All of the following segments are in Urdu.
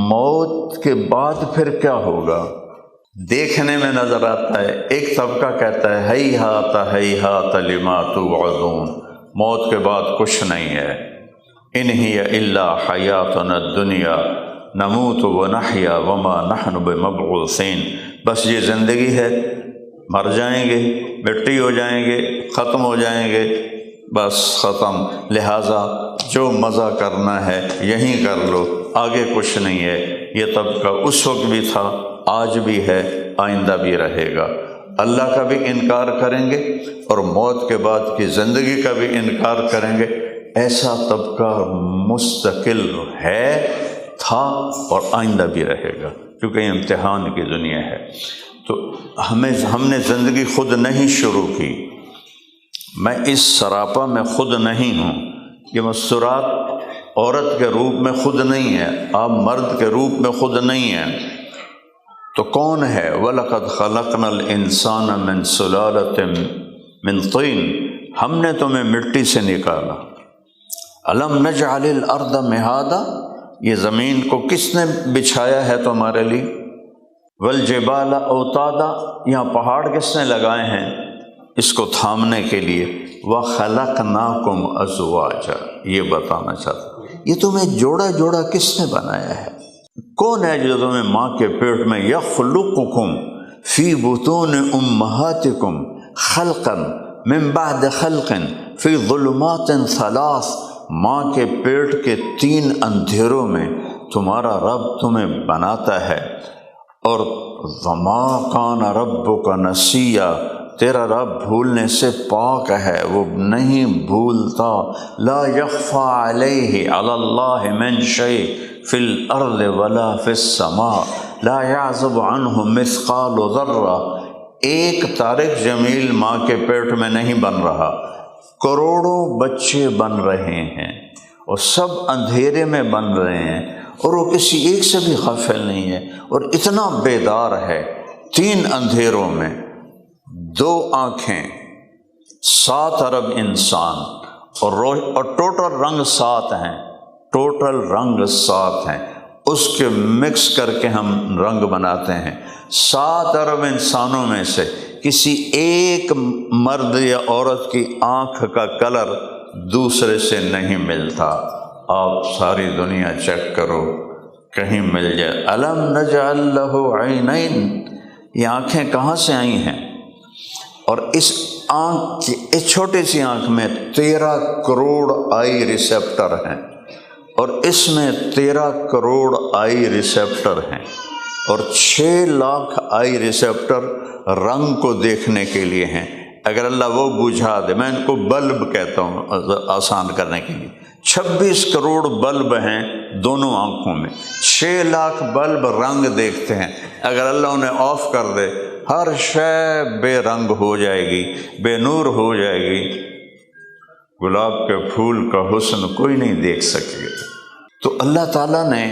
موت کے بعد پھر کیا ہوگا دیکھنے میں نظر آتا ہے۔ ایک طبقہ کہتا ہے ہیہات لما توعدون، موت کے بعد کچھ نہیں ہے، ان ہی الا حیاتنا الدنیا نموت ونحیا وما نحن بمبعوثین، بس یہ زندگی ہے، مر جائیں گے، مٹی ہو جائیں گے، ختم ہو جائیں گے، بس ختم، لہٰذا جو مزہ کرنا ہے یہیں کر لو، آگے کچھ نہیں ہے۔ یہ طبقہ اس وقت بھی تھا، آج بھی ہے، آئندہ بھی رہے گا۔ اللہ کا بھی انکار کریں گے اور موت کے بعد کی زندگی کا بھی انکار کریں گے۔ ایسا طبقہ مستقل ہے، تھا اور آئندہ بھی رہے گا، کیونکہ یہ امتحان کی دنیا ہے۔ تو ہم نے زندگی خود نہیں شروع کی، میں اس سراپا میں خود نہیں ہوں، یہ مستورات عورت کے روپ میں خود نہیں ہے، آپ مرد کے روپ میں خود نہیں ہیں، تو کون ہے؟ وَلَقَدْ خَلَقْنَا الْإِنسَانَ مِنْ سُلَالَةٍ مِنْ طِينٍ، ہم نے تمہیں مٹی سے نکالا۔ أَلَمْ نَجْعَلِ الْأَرْضَ مِهَادًا، یہ زمین کو کس نے بچھایا ہے تمہارے لیے؟ وَالْجِبَالَ أَوْتَادًا، یہاں پہاڑ کس نے لگائے ہیں اس کو تھامنے کے لیے؟ وَخَلَقْنَاكُمْ أَزْوَاجًا، یہ بتانا چاہتا ہوں یہ تمہیں جوڑا جوڑا کس نے بنایا ہے؟ کون ہے جو تمہیں ماں کے پیٹ میں یخلقکم فی بطون امہاتکم خلقا من بعد خلق فی ظلمات ثلاث، ماں کے پیٹ کے 3 اندھیروں میں تمہارا رب تمہیں بناتا ہے، اور وما کان ربک نسیا، تیرا رب بھولنے سے پاک ہے، وہ نہیں بھولتا۔ لا یخفی علیہ علی اللہ من شیء فی الارض ولا فی السماء لا یعزب عنہ مثقال ذرہ، ایک طارق جمیل ماں کے پیٹ میں نہیں بن رہا، کروڑوں بچے بن رہے ہیں اور سب اندھیرے میں بن رہے ہیں، اور وہ کسی ایک سے بھی غافل نہیں ہے، اور اتنا بیدار ہے 3 اندھیروں میں، 2 آنکھیں، 7 ارب انسان، اور ٹوٹل رنگ 7 ہیں، ٹوٹل رنگ 7 ہیں، اس کے مکس کر کے ہم رنگ بناتے ہیں۔ 7 ارب انسانوں میں سے کسی ایک مرد یا عورت کی آنکھ کا کلر دوسرے سے نہیں ملتا، آپ ساری دنیا چیک کرو کہیں مل جائے۔ الم نجعل لہ عینین، یہ آنکھیں کہاں سے آئی ہیں؟ اور اس آنکھ کی اس چھوٹی سی آنکھ میں 13 کروڑ آئی ریسیپٹر ہیں، اور اس میں 13 کروڑ آئی ریسیپٹر ہیں، اور 6 لاکھ آئی ریسیپٹر رنگ کو دیکھنے کے لیے ہیں۔ اگر اللہ وہ بجھا دے، میں ان کو بلب کہتا ہوں آسان کرنے کے لیے، 26 کروڑ بلب ہیں دونوں آنکھوں میں، 6 لاکھ بلب رنگ دیکھتے ہیں، اگر اللہ انہیں آف کر دے ہر شے بے رنگ ہو جائے گی، بے نور ہو جائے گی، گلاب کے پھول کا حسن کوئی نہیں دیکھ سکے۔ تو اللہ تعالیٰ نے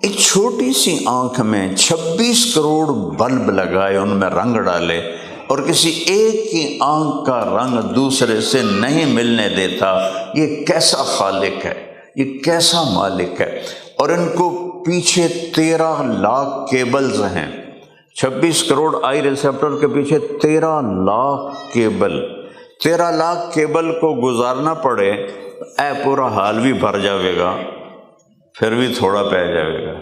ایک چھوٹی سی آنکھ میں 26 کروڑ بلب لگائے، ان میں رنگ ڈالے، اور کسی ایک کی آنکھ کا رنگ دوسرے سے نہیں ملنے دیتا۔ یہ کیسا خالق ہے، یہ کیسا مالک ہے! اور ان کو پیچھے 13 لاکھ کیبلز ہیں، 26 کروڑ آئی ریسیپٹر کے پیچھے 13 لاکھ کیبل، 13 لاکھ کیبل کو گزارنا پڑے، اے پورا حال بھی بھر جاوے گا، پھر بھی تھوڑا پہ جائے گا۔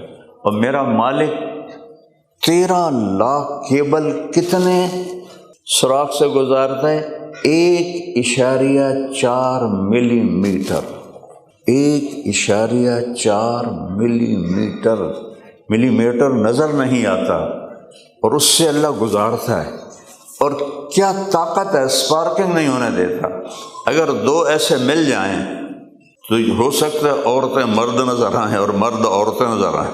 اور میرا مالک 13 لاکھ کیبل کتنے سوراخ سے گزارتا ہے؟ 1.4 ملی میٹر، 1.4 ملی میٹر، ملی میٹر نظر نہیں آتا، اور اس سے اللہ گزارتا ہے۔ اور کیا طاقت ہے، سپارکنگ نہیں ہونے دیتا۔ اگر 2 ایسے مل جائیں تو ہو سکتا ہے عورتیں مرد نظر آئیں اور مرد عورتیں نظر آئیں،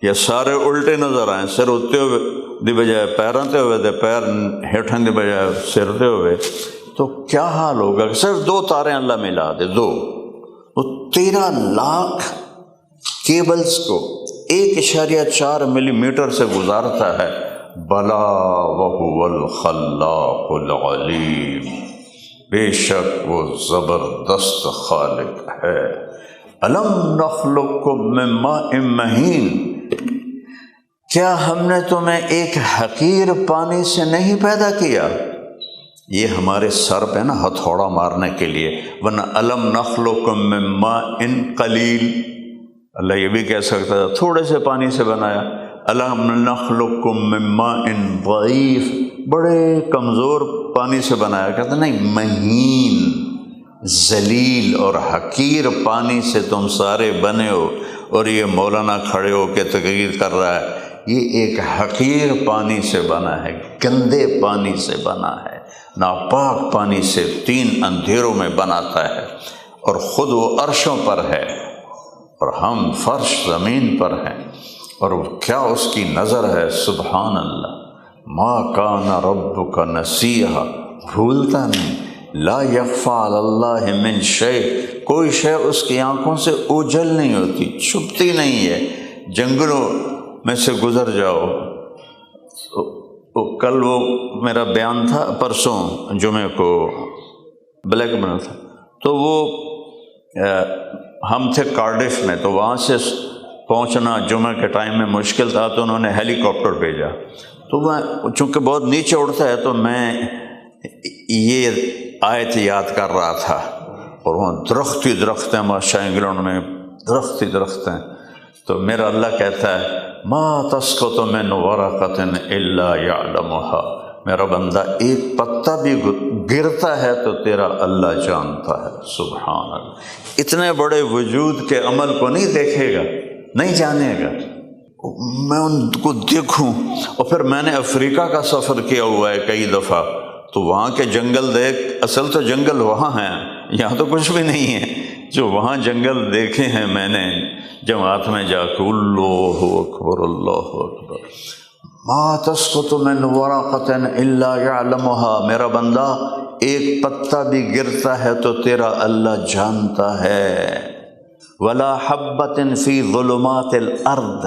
یا سارے الٹے نظر آئیں، سر اتتے ہوئے دی بجائے پیراں تے ہوئے دے پیر ہیٹھاں دی بجائے سر تے ہوئے، تو کیا حال ہوگا؟ صرف 2 تاریں اللہ ملا دے، 2، وہ 13 لاکھ کیبلز کو 1.4 ملی میٹر سے گزارتا ہے۔ بلا وہو الخلاق العلیم، بے شک وہ زبردست خالق ہے، الم نخلقکم من ماء مہین، کیا ہم نے تمہیں ایک حقیر پانی سے نہیں پیدا کیا؟ یہ ہمارے سر پہ نا ہتھوڑا مارنے کے لیے، ورنہ الم نخلقکم من ماء قلیل، اللہ یہ بھی کہہ سکتا تھا تھوڑے سے پانی سے بنایا۔ الم نخلقکم من ماء ضعیف، بڑے کمزور پانی سے بنایا، کہتے نہیں، مہین، ذلیل اور حقیر پانی سے تم سارے بنے ہو، اور یہ مولانا کھڑے ہو کے تقریر کر رہا ہے یہ ایک حقیر پانی سے بنا ہے، گندے پانی سے بنا ہے، ناپاک پانی سے 3 اندھیروں میں بناتا ہے، اور خود وہ عرشوں پر ہے اور ہم فرش زمین پر ہیں، اور کیا اس کی نظر ہے، سبحان اللہ۔ ما کان ربک نسیہا، بھولتا نہیں، لا یخفی علی اللہ من شیء، کوئی شے اس کی آنکھوں سے اوجھل نہیں ہوتی، چھپتی نہیں ہے۔ جنگلوں میں سے گزر جاؤ، کل وہ میرا بیان تھا، پرسوں جمعے کو بلیک بنا تھا، تو وہ ہم تھے کارڈف میں، تو وہاں سے پہنچنا جمعہ کے ٹائم میں مشکل تھا، تو انہوں نے ہیلی کاپٹر بھیجا، تو میں چونکہ بہت نیچے اڑتا ہے تو میں یہ آیت یاد کر رہا تھا، اور وہاں درخت ہی درخت ہیں، ماشاء انگلینڈ میں درخت ہی درخت ہیں، تو میرا اللہ کہتا ہے ما تسقط من ورقۃ الا یعلمها، میرا بندہ ایک پتا بھی گرتا ہے تو تیرا اللہ جانتا ہے، سبحان اللہ۔ اتنے بڑے وجود کے عمل کو نہیں دیکھے گا، نہیں جانے گا، میں ان کو دیکھوں۔ اور پھر میں نے افریقہ کا سفر کیا ہوا ہے کئی دفعہ، تو وہاں کے جنگل دیکھ، اصل تو جنگل وہاں ہیں، یہاں تو کچھ بھی نہیں ہے، جو وہاں جنگل دیکھے ہیں میں نے جماعت میں جا کے، اللہ اکبر اللہ اکبر، ما تسقط من ورقۃ الا یعلمها، میرا بندہ ایک پتا بھی گرتا ہے تو تیرا اللہ جانتا ہے، ولا حبۃ فی ظلمات الارض،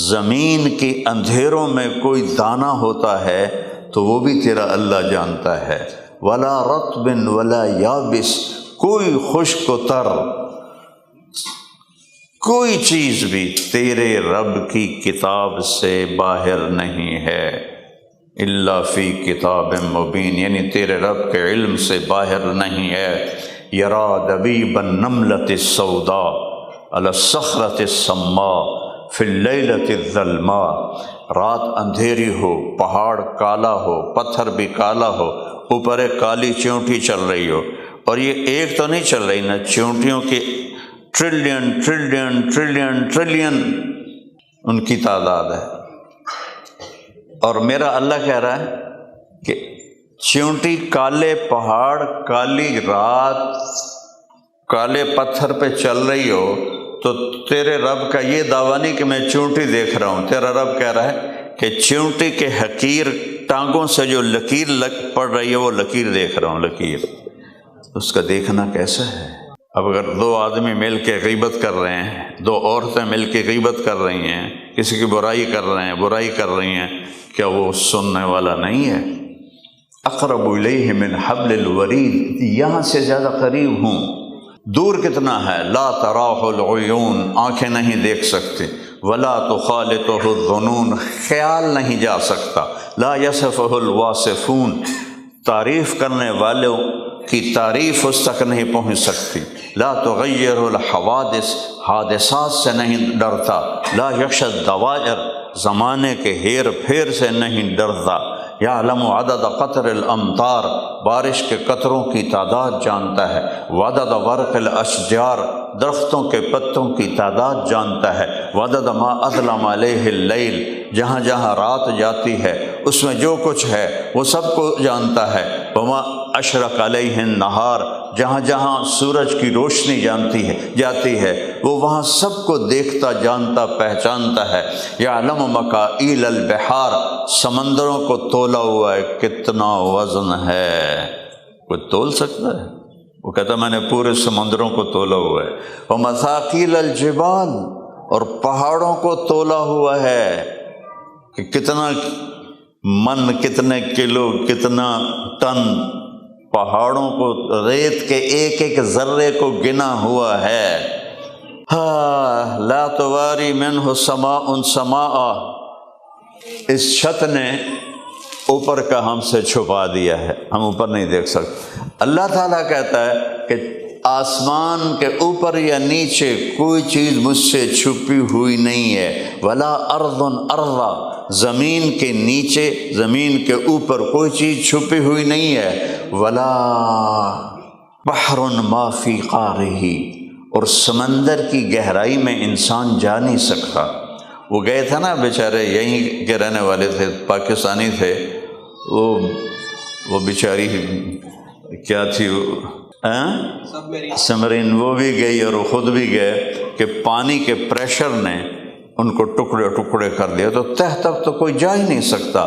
زمین کے اندھیروں میں کوئی دانہ ہوتا ہے تو وہ بھی تیرا اللہ جانتا ہے، ولا رطب ولا یابس، کوئی خشک و تر کوئی چیز بھی تیرے رب کی کتاب سے باہر نہیں ہے، الا فی کتاب مبین، یعنی تیرے رب کے علم سے باہر نہیں ہے۔ یرا دبیب النملۃ السوداء علی الصخرۃ الصماء فی اللیلۃ الظلماء، رات اندھیری ہو، پہاڑ کالا ہو، پتھر بھی کالا ہو، اوپر ایک کالی چیونٹی چل رہی ہو، اور یہ ایک تو نہیں چل رہی، نہ چیونٹیوں کی ٹریلین ٹریلین ٹریلین ٹریلین ان کی تعداد ہے، اور میرا اللہ کہہ رہا ہے کہ چیونٹی، کالے پہاڑ، کالی رات، کالے پتھر پہ چل رہی ہو تو تیرے رب کا یہ دعویٰ نہیں کہ میں چیونٹی دیکھ رہا ہوں، تیرا رب کہہ رہا ہے کہ چیونٹی کے حقیر ٹانگوں سے جو لکیر پڑ رہی ہے وہ لکیر دیکھ رہا ہوں، لکیر۔ اس کا دیکھنا کیسا ہے؟ اب اگر 2 آدمی مل کے غیبت کر رہے ہیں، 2 عورتیں مل کے غیبت کر رہی ہیں، کسی کی برائی کر رہے ہیں، برائی کر رہی ہیں، کیا وہ سننے والا نہیں ہے؟ اقرب الیہ من حبل الورید، یہاں سے زیادہ قریب ہوں، دور کتنا ہے؟ لا تراہ العیون، آنکھیں نہیں دیکھ سکتی، ولا تخالطہ الظنون، خیال نہیں جا سکتا، لا یصفہ الواصفون، تعریف کرنے والوں کی تعریف اس تک نہیں پہنچ سکتی، لا تغیر الحوادث، حادثات سے نہیں ڈرتا، لا یخشى الدوائر، زمانے کے ہیر پھیر سے نہیں ڈرتا، یعلم عدد قطر الامطار، بارش کے قطروں کی تعداد جانتا ہے، وعدد ورق الاشجار، درختوں کے پتوں کی تعداد جانتا ہے، وعدد ما اظلم علیہ اللیل، جہاں جہاں رات جاتی ہے اس میں جو کچھ ہے وہ سب کو جانتا ہے، وما اشرق علیہ النہار، جہاں جہاں سورج کی روشنی جاتی ہے وہ وہاں سب کو دیکھتا، جانتا، پہچانتا ہے، یعلم مکائیل البحار، سمندروں کو تولا ہوا ہے، کتنا وزن ہے، کوئی تول سکتا ہے؟ وہ کہتا میں نے پورے سمندروں کو تولا ہوا ہے، ومثاقیل الجبال، اور پہاڑوں کو تولا ہوا ہے کہ کتنا من، کتنے کلو، کتنا ٹن، پہاڑوں کو، ریت کے ایک ایک ذرے کو گنا ہوا ہے، ہاں لا تواری منہ سماء سماء، اس چھت نے اوپر کا ہم سے چھپا دیا ہے، ہم اوپر نہیں دیکھ سکتے۔ اللہ تعالیٰ کہتا ہے کہ آسمان کے اوپر یا نیچے کوئی چیز مجھ سے چھپی ہوئی نہیں ہے، ولا ارض ارضا، زمین کے نیچے زمین کے اوپر کوئی چیز چھپی ہوئی نہیں ہے، ولا بحر ما فی قعرہ، اور سمندر کی گہرائی میں انسان جا نہیں سکتا۔ وہ گئے تھے نا بیچارے، یہیں کے رہنے والے تھے، پاکستانی تھے، وہ بیچاری کیا تھی سمرین، وہ بھی گئی اور وہ خود بھی گئے کہ پانی کے پریشر نے ان کو ٹکڑے ٹکڑے کر دیا، تو تہ تک تو کوئی جا ہی نہیں سکتا۔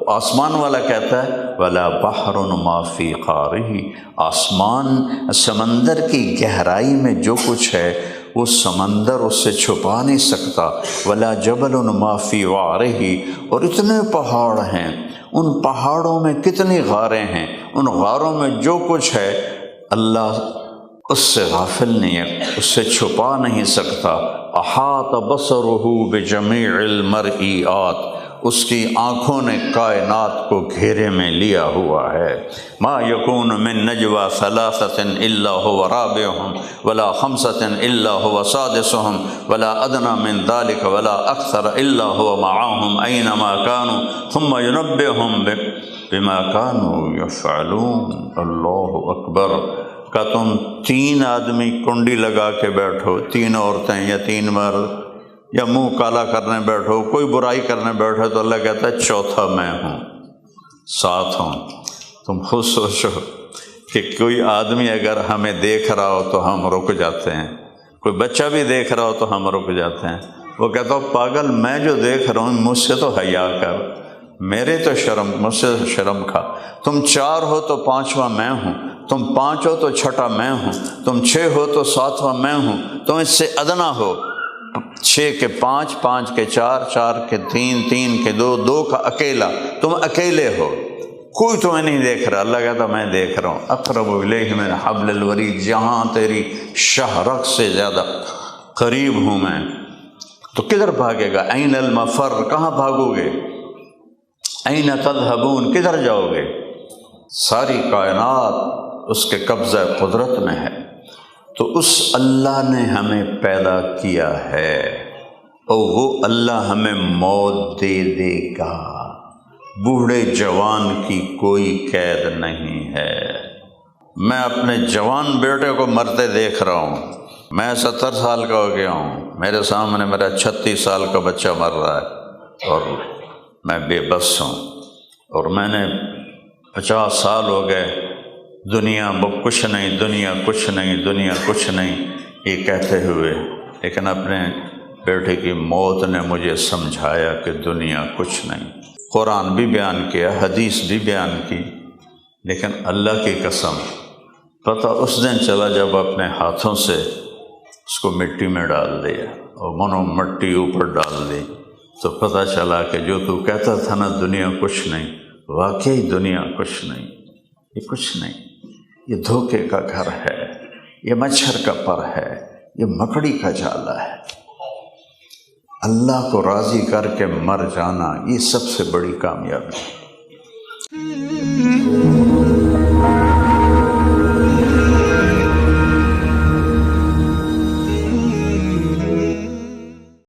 آسمان والا کہتا ہے ولا بحر ما فی قعرہ، آسمان سمندر کی گہرائی میں جو کچھ ہے وہ سمندر اس سے چھپا نہیں سکتا، ولا جبل ما فی وعرہ، اور اتنے پہاڑ ہیں، ان پہاڑوں میں کتنی غاریں ہیں، ان غاروں میں جو کچھ ہے اللہ اس سے غافل نہیں ہے، اس سے چھپا نہیں سکتا۔ احاط بصرہ بجمیع المرئیات، اس کی آنکھوں نے کائنات کو گھیرے میں لیا ہوا ہے۔ ما یکون من نجوى ثلاثة الا هو رابعهم ولا خمسة الا هو سادسهم ولا ادنى من ذلك ولا اکثر الا هو معهم اینما كانوا ثم ينبئهم بما كانوا يفعلون۔ اللہ اکبر۔ کہ تم 3 آدمی کنڈی لگا کے بیٹھو، 3 عورتیں یا 3 مرد، یا منہ کالا کرنے بیٹھو، کوئی برائی کرنے بیٹھو، تو اللہ کہتا ہے چوتھا میں ہوں، ساتھ ہوں۔ تم خود سوچو کہ کوئی آدمی اگر ہمیں دیکھ رہا ہو تو ہم رک جاتے ہیں، کوئی بچہ بھی دیکھ رہا ہو تو ہم رک جاتے ہیں۔ وہ کہتا ہو پاگل، میں جو دیکھ رہا ہوں مجھ سے تو حیا کر، میرے تو شرم، مجھ سے شرم کھا۔ تم 4 ہو تو 5واں میں ہوں، تم 5 ہو تو 6واں میں ہوں، تم 6 ہو تو 7واں میں ہوں، تم اس سے ادنا ہو، 6 کے 5، 5 کے 4، 4 کے 3، 3 کے 2، 2 کا اکیلا، تم اکیلے ہو، کوئی تمہیں نہیں دیکھ رہا۔ اللہ کہتا میں دیکھ رہا ہوں، اقرب الیہ من حبل الورید، جہاں تیری شہرک سے زیادہ قریب ہوں میں۔ تو کدھر بھاگے گا؟ این المفر، کہاں بھاگو گے؟ این تذہبون، کدھر جاؤ گے؟ ساری کائنات اس کے قبضہ قدرت میں ہے۔ تو اس اللہ نے ہمیں پیدا کیا ہے اور وہ اللہ ہمیں موت دے دے گا۔ بوڑھے جوان کی کوئی قید نہیں ہے۔ میں اپنے جوان بیٹے کو مرتے دیکھ رہا ہوں، میں 70 سال کا ہو گیا ہوں، میرے سامنے میرا 36 سال کا بچہ مر رہا ہے اور میں بے بس ہوں، اور میں نے 50 سال ہو گئے دنیا کچھ نہیں، دنیا کچھ نہیں، دنیا کچھ نہیں یہ کہتے ہوئے، لیکن اپنے بیٹے کی موت نے مجھے سمجھایا کہ دنیا کچھ نہیں۔ قرآن بھی بیان کیا، حدیث بھی بیان کی، لیکن اللہ کی قسم پتہ اس دن چلا جب اپنے ہاتھوں سے اس کو مٹی میں ڈال دیا اور منو مٹی اوپر ڈال دی، تو پتہ چلا کہ جو تو کہتا تھا نا دنیا کچھ نہیں، واقعی دنیا کچھ نہیں، یہ کچھ نہیں، یہ دھوکے کا گھر ہے، یہ مچھر کا پر ہے، یہ مکڑی کا جالا ہے۔ اللہ کو راضی کر کے مر جانا یہ سب سے بڑی کامیابی ہے۔